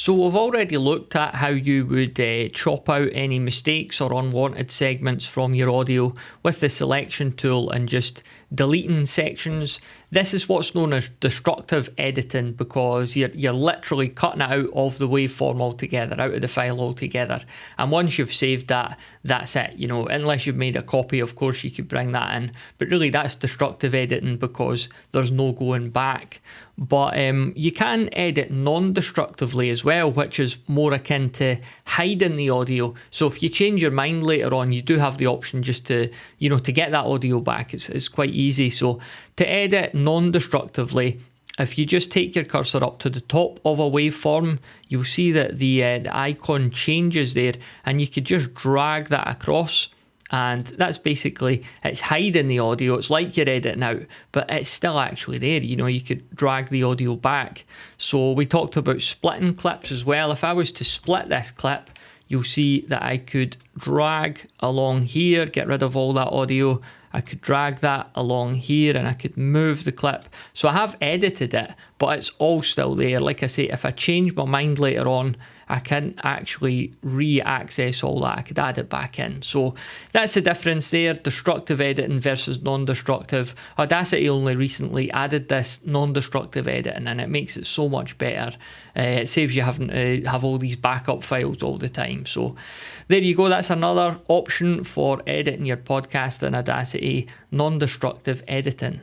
So we've already looked at how you would chop out any mistakes or unwanted segments from your audio with the selection tool and just deleting sections. This is what's known as destructive editing, because you're literally cutting it out of the waveform altogether, out of the file altogether. And once you've saved that, that's it. You know, unless you've made a copy, of course you could bring that in, but really that's destructive editing because there's no going back. But you can edit non-destructively as well, which is more akin to hiding the audio. So if you change your mind later on, you do have the option just to, you know, to get that audio back. It's quite easy. So to edit non-destructively, if you just take your cursor up to the top of a waveform, you'll see that the icon changes there, and you could just drag that across. And that's basically, it's hiding the audio. It's like you're editing out, but it's still actually there. You know, you could drag the audio back. So we talked about splitting clips as well. If I was to split this clip, you'll see that I could drag along here, get rid of all that audio. I could drag that along here and I could move the clip. So I have edited it, but it's all still there. Like I say, if I change my mind later on, I can actually re-access all that. I could add it back in. So that's the difference there, destructive editing versus non-destructive. Audacity only recently added this non-destructive editing, and it makes it so much better. It saves you having to have all these backup files all the time. So there you go. That's another option for editing your podcast in Audacity, non-destructive editing.